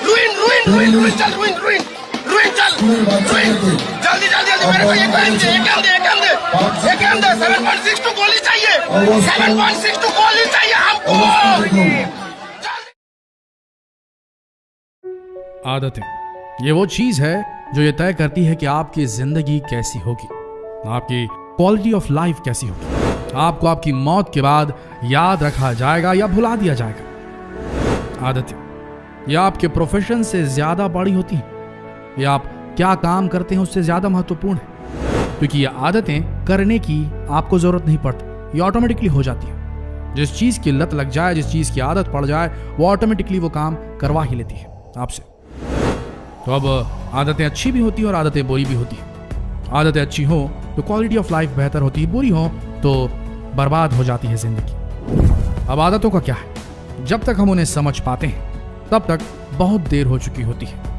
Ruin ruin ruin ruin चल ruin ruin ruin चल ruin जल्दी जल्दी जल्दी मेरे को एक काम दे 7.62 गोली चाहिए 7.62 गोली चाहिए हमको। आदतें ये वो चीज है जो ये तय करती है कि आपकी जिंदगी कैसी होगी, आपकी क्वालिटी ऑफ लाइफ कैसी होगी, आपको आपकी मौत के बाद याद रखा जाएगा या भुला दिया जाएगा। आदतें ये आपके प्रोफेशन से ज्यादा बड़ी होती हैं, ये आप क्या काम करते हैं उससे ज्यादा महत्वपूर्ण है, क्योंकि ये आदतें करने की आपको जरूरत नहीं पड़ती, ये ऑटोमेटिकली हो जाती है। जिस चीज की लत लग जाए, जिस चीज की आदत पड़ जाए, वो ऑटोमेटिकली वो काम करवा ही लेती है आपसे। तो अब आदतें अच्छी भी होती हैं और आदतें बुरी भी होती हैं। आदतें अच्छी हो तो क्वालिटी ऑफ लाइफ बेहतर होती है, बुरी हो तो बर्बाद हो जाती है जिंदगी। अब आदतों का क्या है, जब तक हम उन्हें समझ पाते हैं तब तक बहुत देर हो चुकी होती है।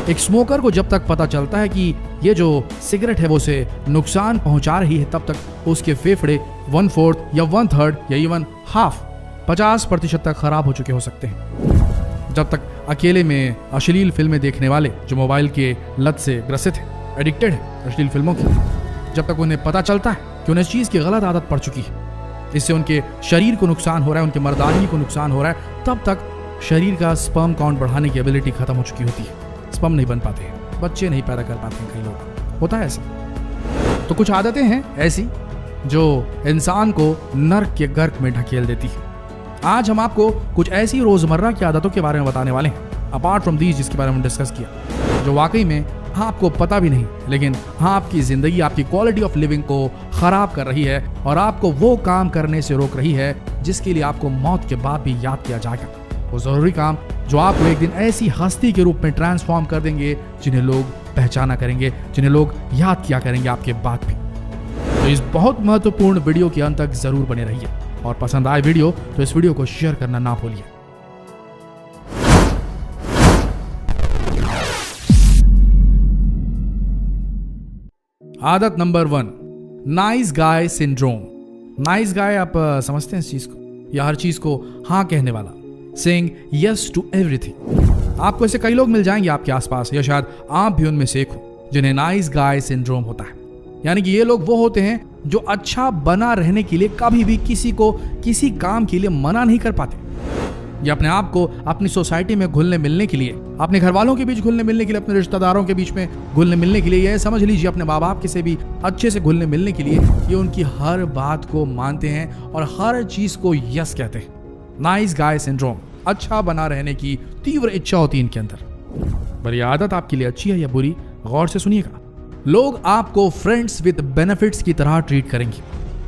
एक स्मोकर को जब तक पता चलता है कि ये जो सिगरेट है वो उसे नुकसान पहुंचा रही है, तब तक उसके फेफड़े 1/4 या 1/3 या इवन हाफ 50% तक खराब हो चुके हो सकते हैं। जब तक अकेले में अश्लील फिल्में देखने वाले जो मोबाइल के लत से ग्रसित हैं, एडिक्टेड हैं अश्लील फिल्मों की, जब तक उन्हें पता चलता है कि उन्हें इस चीज की गलत आदत पड़ चुकी है, इससे उनके शरीर को नुकसान हो रहा है, उनके मर्दानगी को नुकसान हो रहा है, तब तक शरीर का स्पर्म काउंट बढ़ाने की एबिलिटी खत्म हो चुकी होती है। स्पर्म नहीं बन पाते हैं, बच्चे नहीं पैदा कर पाते हैं, कई लोग होता है ऐसा। तो कुछ आदतें हैं ऐसी जो इंसान को नर्क के गर्क में ढकेल देती है। आज हम आपको कुछ ऐसी रोजमर्रा की आदतों के बारे में बताने वाले हैं, अपार्ट फ्रॉम दीज, जिसके बारे में डिस्कस किया, जो वाकई में आपको पता भी नहीं, लेकिन आपकी जिंदगी, आपकी क्वालिटी ऑफ लिविंग को खराब कर रही है और आपको वो काम करने से रोक रही है जिसके लिए आपको मौत के बाद भी याद किया जाएगा। वो जरूरी काम जो आपको एक दिन ऐसी हस्ती के रूप में ट्रांसफॉर्म कर देंगे जिन्हें लोग पहचाना करेंगे, जिन्हें लोग याद किया करेंगे आपके बाद भी। तो इस बहुत महत्वपूर्ण वीडियो के अंत तक जरूर बने रहिए, और पसंद आए वीडियो तो इस वीडियो को शेयर करना ना भूलिए। आदत number 1, nice guy syndrome. Nice guy, आप समझते हैं इस चीज को, या हर चीज को हाँ कहने वाला, सेइंग यस टू एवरीथिंग। आपको ऐसे कई लोग मिल जाएंगे आपके आसपास, या शायद आप भी उनमें से एक हो जिन्हें नाइस गाय सिंड्रोम होता है। यानी कि ये लोग वो होते हैं जो अच्छा बना रहने के लिए कभी भी किसी को किसी काम के लिए मना नहीं कर पाते। ये अपने आप को अपनी सोसाइटी में घुलने मिलने के लिए, अपने घर वालों के बीच घुलने मिलने के लिए, अपने रिश्तेदारों के बीच में घुलने मिलने के लिए, यह समझ लीजिए अपने माँ बाप के से भी अच्छे से घुलने मिलने के लिए, ये उनकी हर बात को मानते हैं और हर चीज को यस कहते हैं। नाइस गाय सिंड्रोम, अच्छा बना रहने की तीव्र इच्छा होती है इनके अंदर। पर यह आदत आपके लिए अच्छी है या बुरी, गौर से सुनिएगा। लोग आपको फ्रेंड्स विद बेनिफिट्स की तरह ट्रीट करेंगे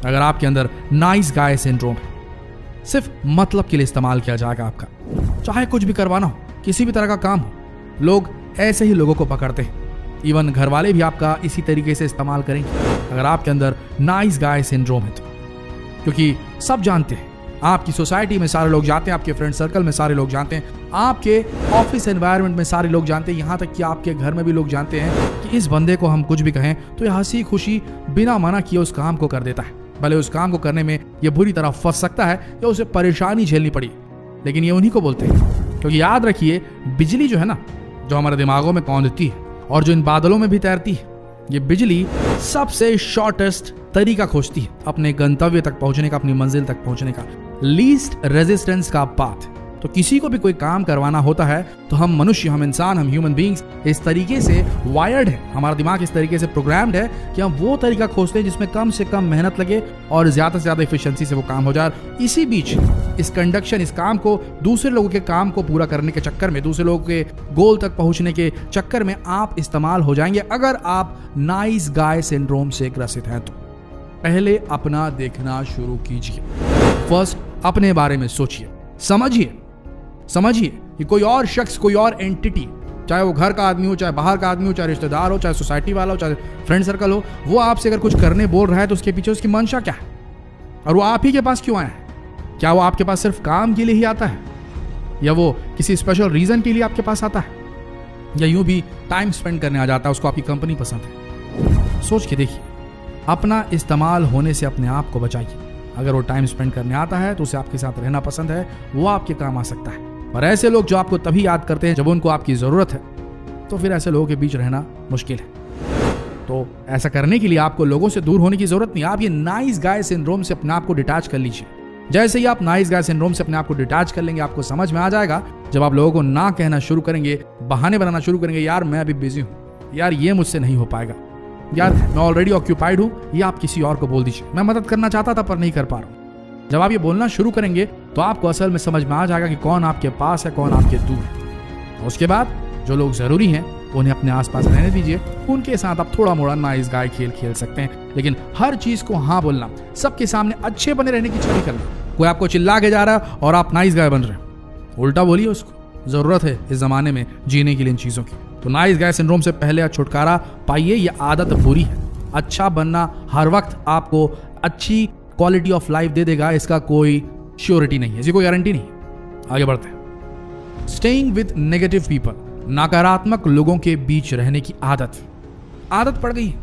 अगर आपके अंदर नाइस गाय सिंड्रोम है। सिर्फ मतलब के लिए इस्तेमाल किया जाएगा आपका, चाहे कुछ भी करवाना हो, किसी भी तरह का काम हो, लोग ऐसे ही लोगों को पकड़ते हैं। इवन घर वाले भी आपका इसी तरीके से इस्तेमाल करेंगे अगर आपके अंदर नाइस गाय सिंड्रोम है तो, क्योंकि सब जानते हैं, आपकी सोसाइटी में सारे लोग जानते हैं, आपके फ्रेंड सर्कल में सारे लोग जानते हैं, आपके ऑफिस एनवायरनमेंट में सारे लोग जानते हैं, यहाँ तक कि आपके घर में भी लोग जानते हैं कि इस बंदे को हम कुछ भी कहें तो ये हंसी खुशी बिना मना किए उस काम को कर देता है। भले उस काम को करने में ये बुरी तरह फंस सकता है या उसे परेशानी झेलनी पड़ी, लेकिन ये उन्हीं को बोलते हैं। क्योंकि याद रखिए, बिजली जो है ना, जो हमारे दिमागों में कौंधती है और जो इन बादलों में भी तैरती है, ये बिजली सबसे शॉर्टेस्ट तरीका खोजती है अपने गंतव्य तक पहुंचने का, अपनी मंजिल तक पहुंचने का, लीस्ट रेजिस्टेंस का पाथ। तो किसी को भी कोई काम करवाना होता है तो हम मनुष्य, हम इंसान, हम ह्यूमन बीइंग्स इस तरीके से वायर्ड है, हमारा दिमाग इस तरीके से प्रोग्राम्ड है कि हम वो तरीका खोजते हैं जिसमें कम से कम मेहनत लगे और ज्यादा से ज्यादा एफिशिएंसी से वो काम हो जाए। इसी बीच इस कंडक्शन, इस काम को दूसरे लोगों के काम को पूरा करने के चक्कर में, दूसरे लोगों के गोल तक पहुंचने के चक्कर में आप इस्तेमाल हो जाएंगे अगर आप नाइस गाय सिंड्रोम से ग्रसित हैं तो। पहले अपना देखना शुरू कीजिए। फर्स्ट अपने बारे में सोचिए, समझिए कि कोई और शख्स, कोई और एंटिटी, चाहे वो घर का आदमी हो, चाहे बाहर का आदमी हो, चाहे रिश्तेदार हो, चाहे सोसाइटी वाला हो, चाहे फ्रेंड सर्कल हो, वो आपसे अगर कुछ करने बोल रहा है तो उसके पीछे उसकी मंशा क्या है और वो आप ही के पास क्यों आया है। क्या वो आपके पास सिर्फ काम के लिए ही आता है, या वो किसी स्पेशल रीजन के लिए आपके पास आता है, या यूं भी टाइम स्पेंड करने आ जाता है, उसको आपकी कंपनी पसंद है। सोच के देखिए, अपना इस्तेमाल होने से अपने आप को बचाइए। अगर वो टाइम स्पेंड करने आता है तो उसे आपके साथ रहना पसंद है, वो आपके काम आ सकता है। और ऐसे लोग जो आपको तभी याद करते हैं जब उनको आपकी जरूरत है, तो फिर ऐसे लोगों के बीच रहना मुश्किल है। तो ऐसा करने के लिए आपको लोगों से दूर होने की जरूरत नहीं। आप ये नाइस गाय सिंड्रोम से अपने आप को डिटैच कर लीजिए। जैसे ही आप नाइस गाय सिंड्रोम से अपने आप को डिटैच कर लेंगे, आपको समझ में आ जाएगा, जब आप लोगों को ना कहना शुरू करेंगे, बहाने बनाना शुरू करेंगे, यार मैं अभी बिजी हूं, यार ये मुझसे नहीं हो पाएगा, यार मैं ऑलरेडी ऑक्यूपाइड हूं, ये आप किसी और को बोल दीजिए, मैं मदद करना चाहता था पर नहीं कर पा रहा हूं। जब आप ये बोलना शुरू करेंगे तो आपको असल में समझ में आ जाएगा कि कौन आपके पास है, कौन आपके दूर है। उसके बाद जो लोग जरूरी हैं उन्हें अपने आसपास रहने दीजिए, उनके साथ आप थोड़ा मोड़ा नाइस गाय खेल खेल सकते हैं, लेकिन हर चीज को हाँ बोलना, सबके सामने अच्छे बने रहने की छवि करना। कोई आपको चिल्ला के जा रहा है और आप नाइस गाय बन रहे हैं, उल्टा बोलिए उसको, जरूरत है इस जमाने में जीने के लिए इन चीजों की। तो नाइस गाय सिंड्रोम से पहले छुटकारा पाइए, ये आदत बुरी है। अच्छा बनना हर वक्त आपको अच्छी क्वालिटी ऑफ लाइफ दे देगा, इसका कोई श्योरिटी नहीं है, इसकी कोई गारंटी नहीं। आगे बढ़ते हैं। स्टेइंग विद नेगेटिव पीपल, नकारात्मक लोगों के बीच रहने की आदत पड़ गई।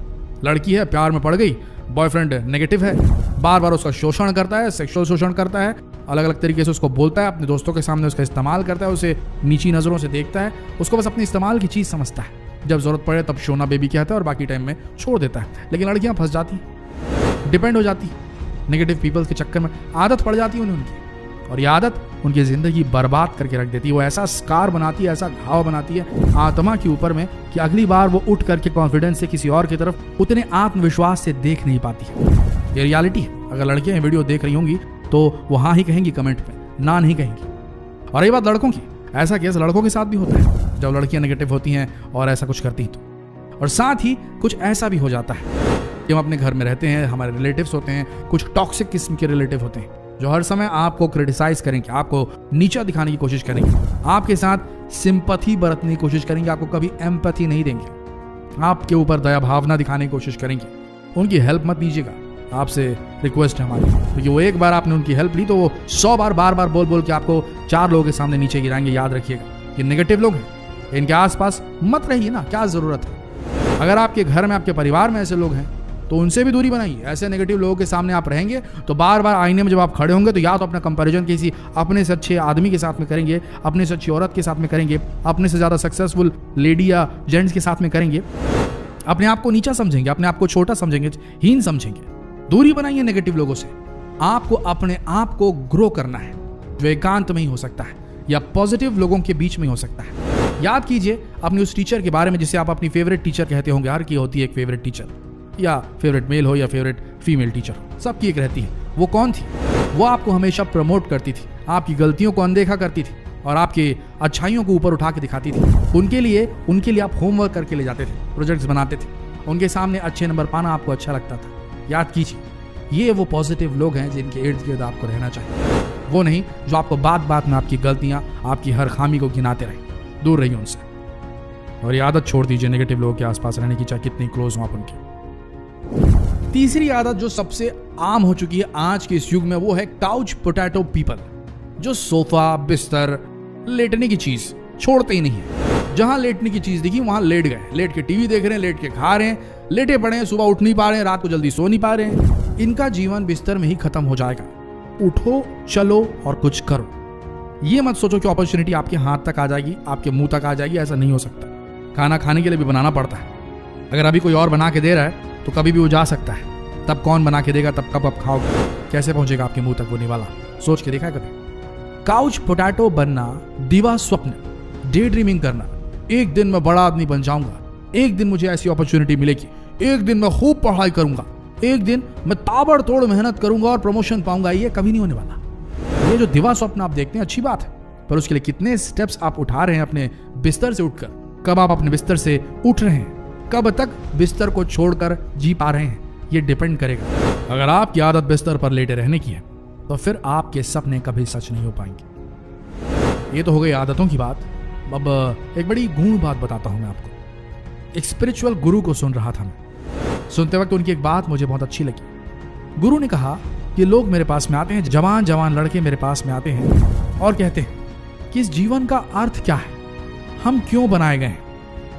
लड़की है, प्यार में पड़ गई, बॉयफ्रेंड नेगेटिव है, बार बार उसका शोषण करता है, सेक्सुअल शोषण करता है, अलग अलग तरीके से उसको बोलता है, अपने दोस्तों के सामने उसका इस्तेमाल करता है, उसे नीची नजरों से देखता है, उसको बस अपने इस्तेमाल की चीज समझता है। जब जरूरत पड़े तब सोना बेबी कहता है और बाकी टाइम में छोड़ देता है। लेकिन लड़कियां फंस जाती, डिपेंड हो जाती, नेगेटिव पीपल्स के चक्कर में आदत पड़ जाती है उनकी, और यह आदत उनकी जिंदगी बर्बाद करके रख देती है। वो ऐसा स्कार बनाती है, ऐसा घाव बनाती है आत्मा के ऊपर में कि अगली बार वो उठ करके कॉन्फिडेंस से किसी और की तरफ उतने आत्मविश्वास से देख नहीं पाती है। ये रियलिटी है। अगर लड़कियां वीडियो देख रही होंगी तो वो हाँ ही कहेंगी कमेंट पे, ना नहीं कहेंगी। और ये बात लड़कों की, ऐसा केस लड़कों के साथ भी होता है जब लड़कियां नेगेटिव होती हैं और ऐसा कुछ करती हैं तो। और साथ ही कुछ ऐसा भी हो जाता है कि हम अपने घर में रहते हैं, हमारे रिलेटिव्स होते हैं, कुछ टॉक्सिक किस्म के रिलेटिव होते हैं जो हर समय आपको क्रिटिसाइज करेंगे, आपको नीचा दिखाने की कोशिश करेंगे, आपके साथ सिंपैथी बरतने की कोशिश करेंगे, आपको कभी एम्पैथी नहीं देंगे, आपके ऊपर दया भावना दिखाने की कोशिश करेंगे। उनकी हेल्प मत लीजिएगा, आपसे रिक्वेस्ट है हमारी, क्योंकि वो एक बार आपने उनकी हेल्प ली तो वो 100 बार बार बार बोल बोल के आपको 4 लोगों के सामने नीचे गिराएंगे। याद रखिएगा, ये नेगेटिव लोग हैं, इनके आसपास मत रहिए ना, क्या जरूरत है। अगर आपके घर में, आपके परिवार में ऐसे लोग हैं तो उनसे भी दूरी बनाइए। ऐसे नेगेटिव लोगों के सामने आप रहेंगे तो बार बार आईने में जब आप खड़े होंगे तो या तो अपना कंपैरिजन किसी अपने से अच्छे आदमी के साथ में करेंगे, अपने से अच्छी औरत के साथ में करेंगे, अपने से ज़्यादा सक्सेसफुल लेडी या जेंट्स के साथ में करेंगे, अपने आप को नीचा समझेंगे, अपने आप को छोटा समझेंगे, हीन समझेंगे। दूरी बनाइए नेगेटिव लोगों से। आपको अपने आप को ग्रो करना है, जो एकांत में ही हो सकता है या पॉजिटिव लोगों के बीच में हो सकता है। याद कीजिए अपने उस टीचर के बारे में जिसे आप अपनी फेवरेट टीचर कहते होंगे। हर की होती है एक फेवरेट टीचर, या फेवरेट मेल हो या फेवरेट फीमेल टीचर, सबकी एक रहती है। वो कौन थी? वो आपको हमेशा प्रमोट करती थी, आपकी गलतियों को अनदेखा करती थी और आपके अच्छाइयों को ऊपर उठा के दिखाती थी। उनके लिए आप होमवर्क करके ले जाते थे, प्रोजेक्ट्स बनाते थे, उनके सामने अच्छे नंबर पाना आपको अच्छा लगता था। याद कीजिए, ये वो पॉजिटिव लोग हैं जिनके इर्द गिर्द आपको रहना चाहिए, वो नहीं जो आपको बात बात में आपकी गलतियां, आपकी हर खामी को गिनाते रहे। दूर रहिए उनसे और ये आदत छोड़ दीजिए नेगेटिव लोगों के आसपास रहने की, चाहे कितनी क्लोज हो आप उनके। तीसरी आदत जो सबसे आम हो चुकी है आज के इस युग में, वो है काउच पोटैटो पीपल, जो सोफा, बिस्तर, लेटने की चीज छोड़ते ही नहीं है। जहां लेटने की चीज दिखी वहां लेट गए, लेट के टीवी देख रहे हैं, लेट के खा रहे हैं, लेटे पड़े हैं, सुबह उठ नहीं पा रहे हैं, रात को जल्दी सो नहीं पा रहे हैं। इनका जीवन बिस्तर में ही खत्म हो जाएगा। उठो, चलो और कुछ करो। ये मत सोचो कि अपॉर्चुनिटी आपके हाथ तक आ जाएगी, आपके मुंह तक आ जाएगी, ऐसा नहीं हो सकता। खाना खाने के लिए भी बनाना पड़ता है। अगर अभी कोई और बना के दे रहा है तो कभी भी वो जा सकता है, तब कौन बना के देगा, तब कब आप खाओगे, कैसे पहुंचेगा आपके मुंह तक वो निवाला? सोच के देखा है कभी? काउच पोटैटो बनना, दिवा स्वप्न, डे ड्रीमिंग करना, एक दिन मैं बड़ा आदमी बन जाऊंगा, एक दिन मुझे ऐसी अपॉर्चुनिटी मिलेगी, एक दिन मैं खूब पढ़ाई करूंगा, एक दिन मैं ताबड़तोड़ मेहनत करूंगा और प्रमोशन पाऊंगा, ये कभी नहीं होने वाला। ये जो दिवा स्वप्न आप देखते हैं अच्छी बात है, पर उसके लिए कितने स्टेप्स आप उठा रहे हैं अपने बिस्तर से उठकर? कब आप अपने बिस्तर से उठ रहे हैं? कब तक बिस्तर को छोड़कर जी पा रहे हैं? ये डिपेंड करेगा। अगर आपकी आदत बिस्तर पर लेटे रहने की है तो फिर आपके सपने कभी सच नहीं हो पाएंगे। ये तो हो गई आदतों की बात। अब एक बड़ी गूढ़ बात बताता हूं मैं आपको। एक स्पिरिचुअल गुरु को सुन रहा था मैं। सुनते वक्त उनकी एक बात मुझे बहुत अच्छी लगी। गुरु ने कहा कि लोग मेरे पास में आते हैं, जवान जवान लड़के मेरे पास में आते हैं और कहते हैं कि इस जीवन का अर्थ क्या है, हम क्यों बनाए गए हैं,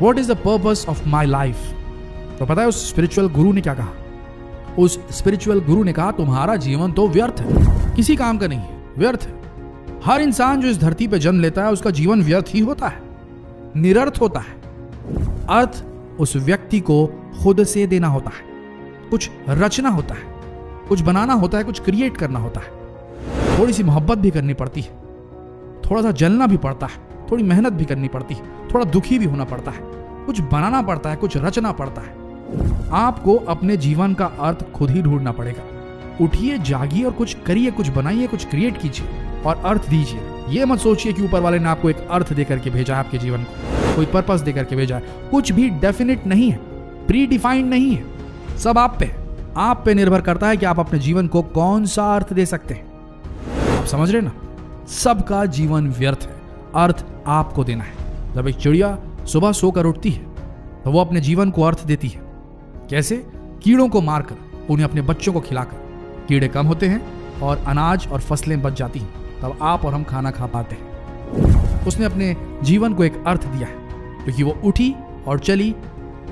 What is the purpose of my life? तो पता है उस स्पिरिचुअल गुरु ने क्या कहा? उस स्पिरिचुअल गुरु ने कहा तुम्हारा जीवन तो व्यर्थ है, किसी काम का नहीं है, व्यर्थ है। हर इंसान जो इस धरती पे जन्म लेता है उसका जीवन व्यर्थ ही होता है, निरर्थ होता है। अर्थ उस व्यक्ति को खुद से देना होता है, कुछ रचना होता है, कुछ बनाना होता है, कुछ क्रिएट करना होता है। थोड़ी सी मोहब्बत भी करनी पड़ती है, थोड़ा सा जलना भी पड़ता है, थोड़ी मेहनत भी करनी पड़ती है, थोड़ा दुखी भी होना पड़ता है, कुछ बनाना पड़ता है, कुछ रचना पड़ता है। आपको अपने जीवन का अर्थ खुद ही ढूंढना पड़ेगा। उठिए, जागिए और कुछ करिए, कुछ बनाइए, कुछ क्रिएट कीजिए और अर्थ दीजिए। ये मत सोचिए कि ऊपर वाले ने आपको एक अर्थ देकर के भेजा है, आपके जीवन को कोई पर्पस देकर के भेजा है। कुछ भी डेफिनेट नहीं है, प्री डिफाइंड नहीं है, सब आप पे निर्भर करता है कि आप अपने जीवन को कौन सा अर्थ दे सकते हैं। आप समझ रहे ना, सबका जीवन व्यर्थ है, अर्थ आपको देना है। जब एक चिड़िया सुबह सोकर उठती है तो वो अपने जीवन को अर्थ देती है। कैसे? कीड़ों को मारकर, उन्हें अपने बच्चों को खिलाकर। कीड़े कम होते हैं और अनाज और फसलें बच जाती हैं, तब आप और हम खाना खा पाते हैं। उसने अपने जीवन को एक अर्थ दिया है क्योंकि वो उठी और चली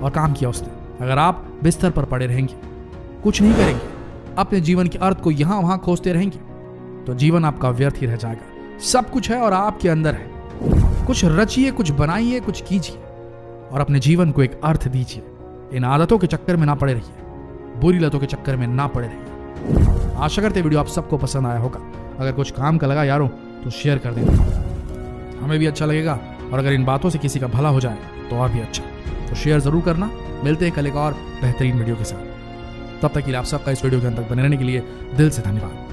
और काम किया उसने। अगर आप बिस्तर पर पड़े रहेंगे, कुछ नहीं करेंगे, अपने जीवन के अर्थ को यहां वहां खोजते रहेंगे, तो जीवन आपका व्यर्थ ही रह जाएगा। सब कुछ है और आपके अंदर है। कुछ रचिए, कुछ बनाइए, कुछ कीजिए और अपने जीवन को एक अर्थ दीजिए। इन आदतों के चक्कर में ना पड़े रहिए, बुरी लतों के चक्कर में ना पड़े रहिए। आशा करते वीडियो आप सबको पसंद आया होगा। अगर कुछ काम का लगा यारों तो शेयर कर देना, हमें भी अच्छा लगेगा। और अगर इन बातों से किसी का भला हो जाए तो और भी अच्छा, तो शेयर जरूर करना। मिलते हैं कल एक और बेहतरीन वीडियो के साथ। तब तक के लिए आप सबका इस वीडियो के अंत तक बने रहने के लिए दिल से धन्यवाद।